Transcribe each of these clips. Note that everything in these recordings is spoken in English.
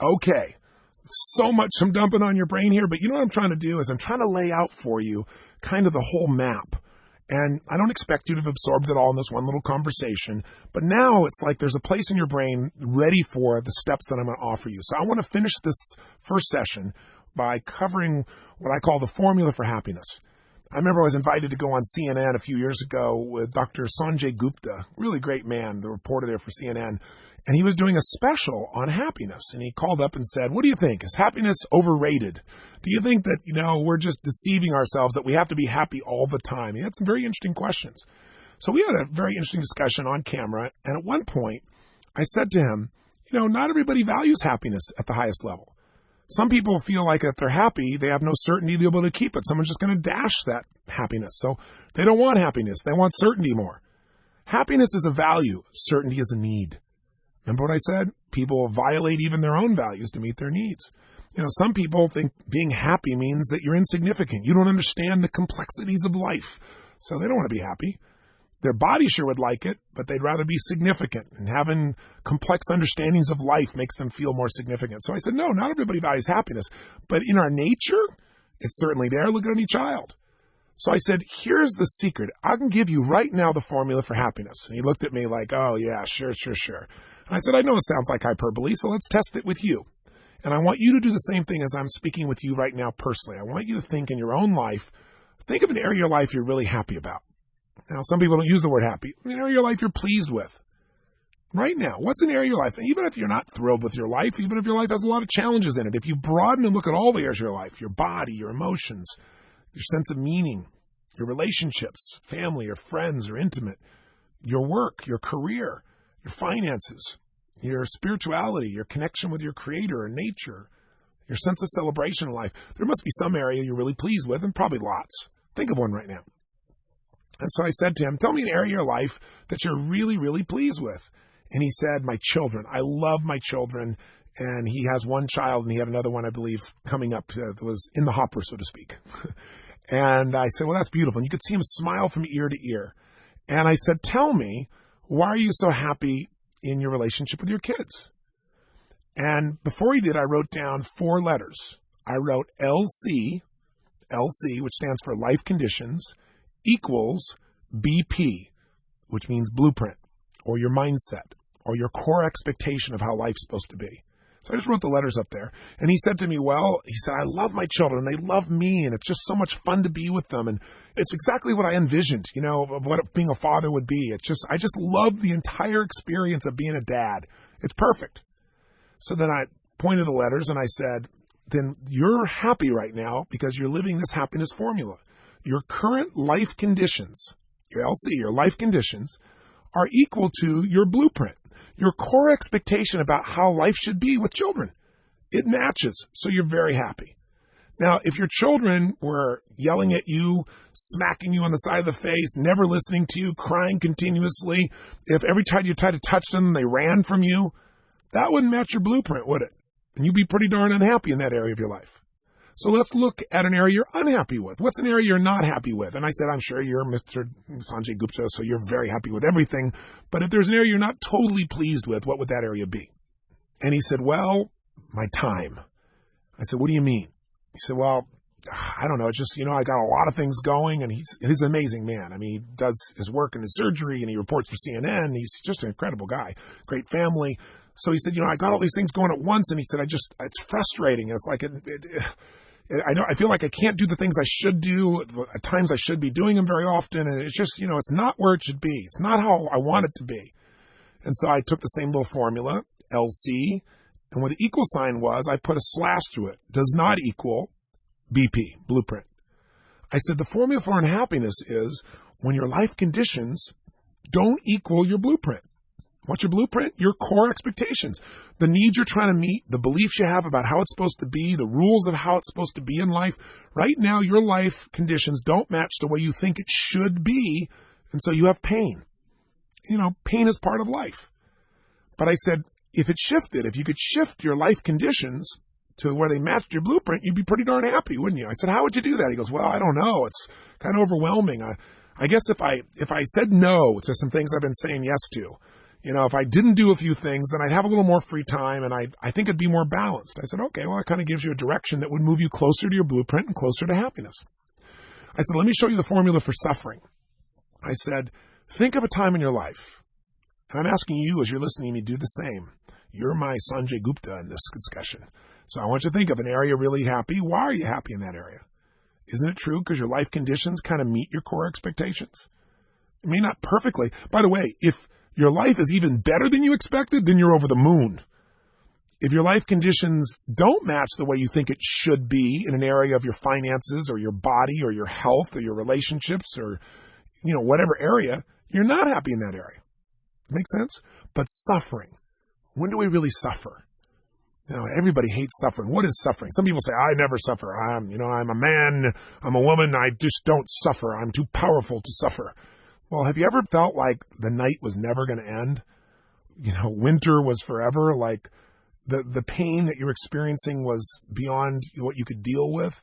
Okay, so much I'm dumping on your brain here, but you know what I'm trying to do is I'm trying to lay out for you kind of the whole map. And I don't expect you to have absorbed it all in this one little conversation, but now it's like there's a place in your brain ready for the steps that I'm going to offer you. So I want to finish this first session by covering what I call the formula for happiness. I remember I was invited to go on CNN a few years ago with Dr. Sanjay Gupta, really great man, the reporter there for CNN, and he was doing a special on happiness. And he called up and said, what do you think? Is happiness overrated? Do you think that, we're just deceiving ourselves, that we have to be happy all the time? He had some very interesting questions. So we had a very interesting discussion on camera. And at one point, I said to him, not everybody values happiness at the highest level. Some people feel like if they're happy, they have no certainty they'll be able to keep it. Someone's just going to dash that happiness. So they don't want happiness. They want certainty more. Happiness is a value. Certainty is a need. Remember what I said? People violate even their own values to meet their needs. Some people think being happy means that you're insignificant. You don't understand the complexities of life. So they don't want to be happy. Their body sure would like it, but they'd rather be significant. And having complex understandings of life makes them feel more significant. So I said, no, not everybody values happiness. But in our nature, it's certainly there. Look at any child. So I said, here's the secret. I can give you right now the formula for happiness. And he looked at me like, oh, yeah, sure. And I said, I know it sounds like hyperbole, so let's test it with you. And I want you to do the same thing as I'm speaking with you right now personally. I want you to think in your own life, think of an area of your life you're really happy about. Now, some people don't use the word happy. An area of your life you're pleased with. Right now, what's an area of your life? And even if you're not thrilled with your life, even if your life has a lot of challenges in it, if you broaden and look at all the areas of your life, your body, your emotions, your sense of meaning, your relationships, family or friends or intimate, your work, your career, your finances, your spirituality, your connection with your creator and nature, your sense of celebration in life. There must be some area you're really pleased with, and probably lots. Think of one right now. And so I said to him, tell me an area of your life that you're really, really pleased with. And he said, my children. I love my children. And he has one child, and he had another one, I believe, coming up that was in the hopper, so to speak. And I said, well, that's beautiful. And you could see him smile from ear to ear. And I said, tell me, why are you so happy in your relationship with your kids? And before he did, I wrote down 4 letters. I wrote LC, which stands for life conditions, equals BP, which means blueprint, or your mindset, or your core expectation of how life's supposed to be. So I just wrote the letters up there. And he said to me, I love my children. They love me, and it's just so much fun to be with them. And it's exactly what I envisioned, of what being a father would be. I just love the entire experience of being a dad. It's perfect. So then I pointed the letters and I said, then you're happy right now because you're living this happiness formula. Your current life conditions, your LC, your life conditions, are equal to your blueprint, your core expectation about how life should be with children. It matches, so you're very happy. Now, if your children were yelling at you, smacking you on the side of the face, never listening to you, crying continuously, if every time you tried to touch them, they ran from you, that wouldn't match your blueprint, would it? And you'd be pretty darn unhappy in that area of your life. So let's look at an area you're unhappy with. What's an area you're not happy with? And I said, I'm sure you're Mr. Sanjay Gupta, so you're very happy with everything. But if there's an area you're not totally pleased with, what would that area be? And he said, well, my time. I said, what do you mean? He said, well, I don't know. It's just, I got a lot of things going, and he's an amazing man. I mean, he does his work in his surgery, and he reports for CNN. He's just an incredible guy, great family. So he said, I got all these things going at once, and he said, it's frustrating. It's like, I feel like I can't do the things I should do. At times I should be doing them very often. And it's just, it's not where it should be. It's not how I want it to be. And so I took the same little formula, LC, and what the equal sign was, I put a slash through it. Does not equal BP, blueprint. I said the formula for unhappiness is when your life conditions don't equal your blueprint. What's your blueprint? Your core expectations, the needs you're trying to meet, the beliefs you have about how it's supposed to be, the rules of how it's supposed to be in life. Right now, your life conditions don't match the way you think it should be, and so you have pain. Pain is part of life. But I said, if you could shift your life conditions to where they matched your blueprint, you'd be pretty darn happy, wouldn't you? I said, how would you do that? He goes, well, I don't know. It's kind of overwhelming. I guess if I said no to some things I've been saying yes to, If I didn't do a few things, then I'd have a little more free time and I think it'd be more balanced. I said, okay, well, that kind of gives you a direction that would move you closer to your blueprint and closer to happiness. I said, let me show you the formula for suffering. I said, think of a time in your life. And I'm asking you, as you're listening to me, do the same. You're my Sanjay Gupta in this discussion. So I want you to think of an area really happy. Why are you happy in that area? Isn't it true because your life conditions kind of meet your core expectations? It may not perfectly. By the way, if your life is even better than you expected, then you're over the moon. If your life conditions don't match the way you think it should be in an area of your finances or your body or your health or your relationships or, whatever area, you're not happy in that area. Make sense? But suffering. When do we really suffer? Everybody hates suffering. What is suffering? Some people say, I never suffer. I'm a man, I'm a woman, I just don't suffer. I'm too powerful to suffer. Well, have you ever felt like the night was never going to end? Winter was forever, like the pain that you're experiencing was beyond what you could deal with.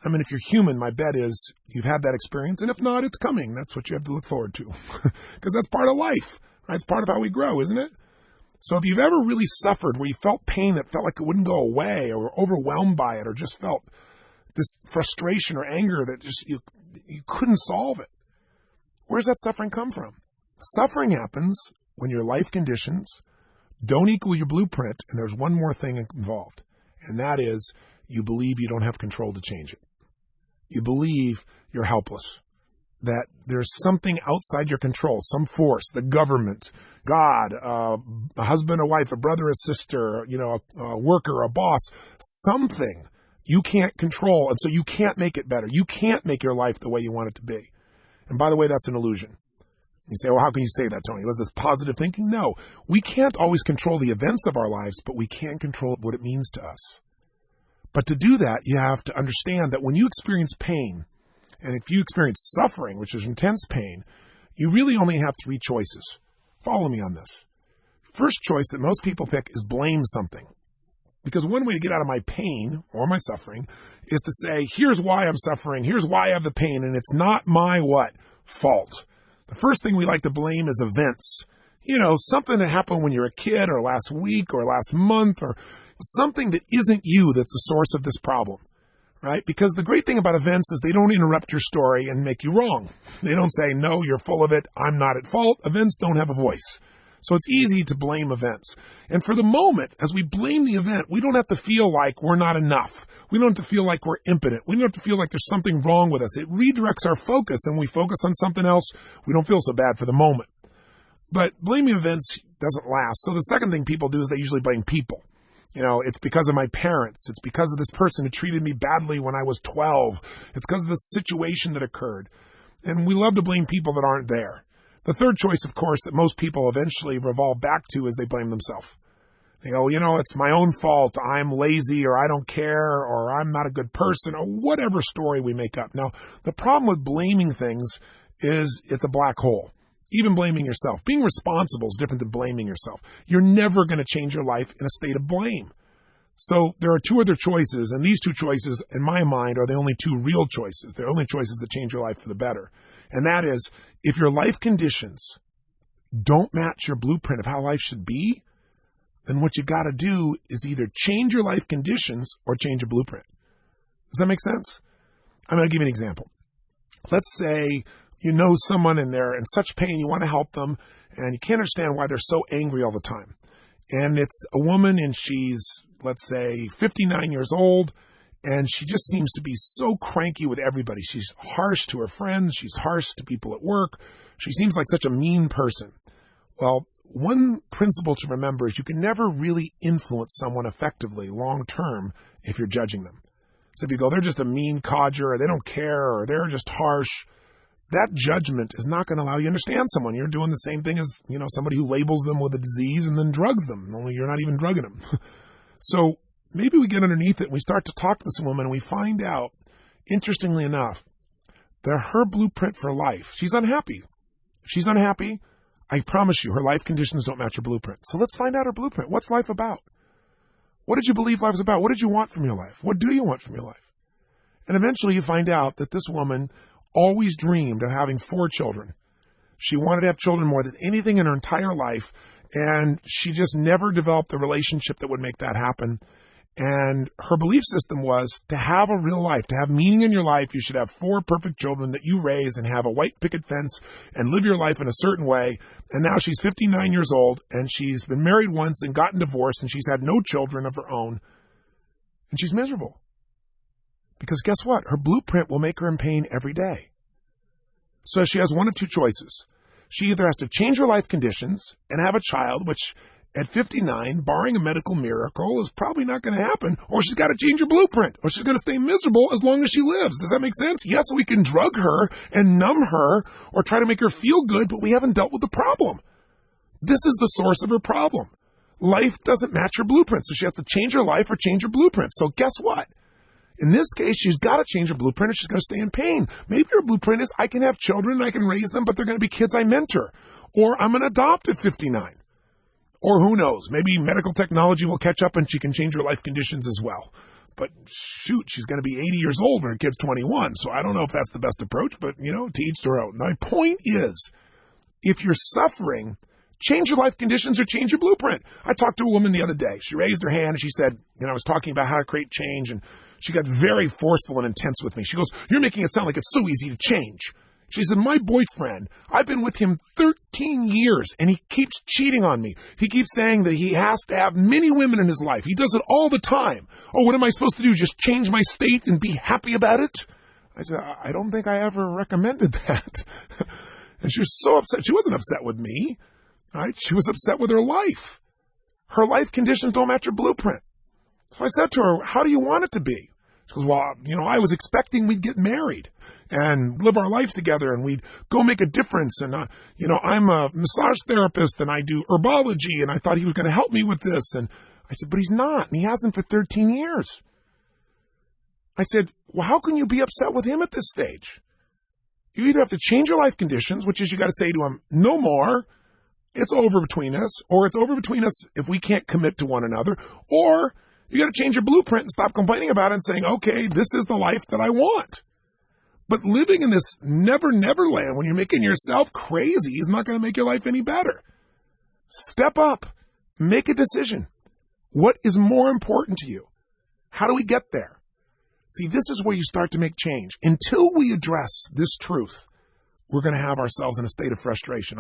I mean, if you're human, my bet is you've had that experience, and if not, it's coming. That's what you have to look forward to, because that's part of life. Right? It's part of how we grow, isn't it? So if you've ever really suffered where you felt pain that felt like it wouldn't go away, or were overwhelmed by it, or just felt this frustration or anger that just you couldn't solve it, where does that suffering come from? Suffering happens when your life conditions don't equal your blueprint, and there's one more thing involved, and that is you believe you don't have control to change it. You believe you're helpless, that there's something outside your control, some force, the government, God, a husband, a wife, a brother, a sister, a worker, a boss, something you can't control, and so you can't make it better. You can't make your life the way you want it to be. And by the way, that's an illusion. You say, well, how can you say that, Tony? Was this positive thinking? No. We can't always control the events of our lives, but we can control what it means to us. But to do that, you have to understand that when you experience pain, and if you experience suffering, which is intense pain, you really only have three choices. Follow me on this. First choice that most people pick is blame something. Because one way to get out of my pain or my suffering is to say, here's why I'm suffering, here's why I have the pain, and it's not my what? Fault. The first thing we like to blame is events. Something that happened when you were a kid or last week or last month or something that isn't you that's the source of this problem, right? Because the great thing about events is they don't interrupt your story and make you wrong. They don't say, no, you're full of it, I'm not at fault. Events don't have a voice. So it's easy to blame events. And for the moment, as we blame the event, we don't have to feel like we're not enough. We don't have to feel like we're impotent. We don't have to feel like there's something wrong with us. It redirects our focus, and we focus on something else. We don't feel so bad for the moment. But blaming events doesn't last. So the second thing people do is they usually blame people. It's because of my parents. It's because of this person who treated me badly when I was 12. It's because of the situation that occurred. And we love to blame people that aren't there. The third choice, of course, that most people eventually revolve back to is they blame themselves. They go, it's my own fault. I'm lazy, or I don't care, or I'm not a good person, or whatever story we make up. Now, the problem with blaming things is it's a black hole. Even blaming yourself. Being responsible is different than blaming yourself. You're never going to change your life in a state of blame. So there are two other choices, and these two choices, in my mind, are the only two real choices. They're only choices that change your life for the better. And that is, if your life conditions don't match your blueprint of how life should be, then what you got to do is either change your life conditions or change your blueprint. Does that make sense? I'm going to give you an example. Let's say you know someone and they're in such pain, you want to help them, and you can't understand why they're so angry all the time. And it's a woman, and she's, let's say, 59 years old, and she just seems to be so cranky with everybody. She's harsh to her friends. She's harsh to people at work. She seems like such a mean person. Well, one principle to remember is you can never really influence someone effectively long-term if you're judging them. So if you go, they're just a mean codger, or they don't care, or they're just harsh, that judgment is not going to allow you to understand someone. You're doing the same thing as, somebody who labels them with a disease and then drugs them, only you're not even drugging them. So maybe we get underneath it and we start to talk to this woman and we find out, interestingly enough, that her blueprint for life, she's unhappy. If she's unhappy, I promise you, her life conditions don't match her blueprint. So let's find out her blueprint. What's life about? What did you believe life was about? What did you want from your life? What do you want from your life? And eventually you find out that this woman always dreamed of having 4 children. She wanted to have children more than anything in her entire life. And she just never developed the relationship that would make that happen. And her belief system was to have a real life, to have meaning in your life, you should have 4 perfect children that you raise and have a white picket fence and live your life in a certain way. And now she's 59 years old and she's been married once and gotten divorced and she's had no children of her own. And she's miserable. Because guess what? Her blueprint will make her in pain every day. So she has one of 2 choices. She either has to change her life conditions and have a child, which at 59, barring a medical miracle, is probably not going to happen, or she's got to change her blueprint, or she's going to stay miserable as long as she lives. Does that make sense? Yes, we can drug her and numb her or try to make her feel good, but we haven't dealt with the problem. This is the source of her problem. Life doesn't match her blueprint, so she has to change her life or change her blueprint. So guess what? In this case, she's got to change her blueprint or she's going to stay in pain. Maybe her blueprint is, I can have children, I can raise them, but they're going to be kids I mentor. Or I'm going to adopt at 59. Or who knows, maybe medical technology will catch up and she can change her life conditions as well. But shoot, she's going to be 80 years old when her kid's 21, so I don't know if that's the best approach, but, to each their own. My point is, if you're suffering, change your life conditions or change your blueprint. I talked to a woman the other day. She raised her hand and she said, I was talking about how to create change, and she got very forceful and intense with me. She goes, you're making it sound like it's so easy to change. She said, my boyfriend, I've been with him 13 years, and he keeps cheating on me. He keeps saying that he has to have many women in his life. He does it all the time. Oh, what am I supposed to do, just change my state and be happy about it? I said, I don't think I ever recommended that. And she was so upset. She wasn't upset with me. Right? She was upset with her life. Her life conditions don't match her blueprint. So I said to her, how do you want it to be? She goes, well, I was expecting we'd get married and live our life together and we'd go make a difference. And, I'm a massage therapist and I do herbology and I thought he was going to help me with this. And I said, but he's not. And he hasn't for 13 years. I said, well, how can you be upset with him at this stage? You either have to change your life conditions, which is you got to say to him, no more. It's over between us, or it's over between us if we can't commit to one another, or you got to change your blueprint and stop complaining about it and saying, okay, this is the life that I want. But living in this never land when you're making yourself crazy is not going to make your life any better. Step up. Make a decision. What is more important to you? How do we get there? See, this is where you start to make change. Until we address this truth, we're going to have ourselves in a state of frustration.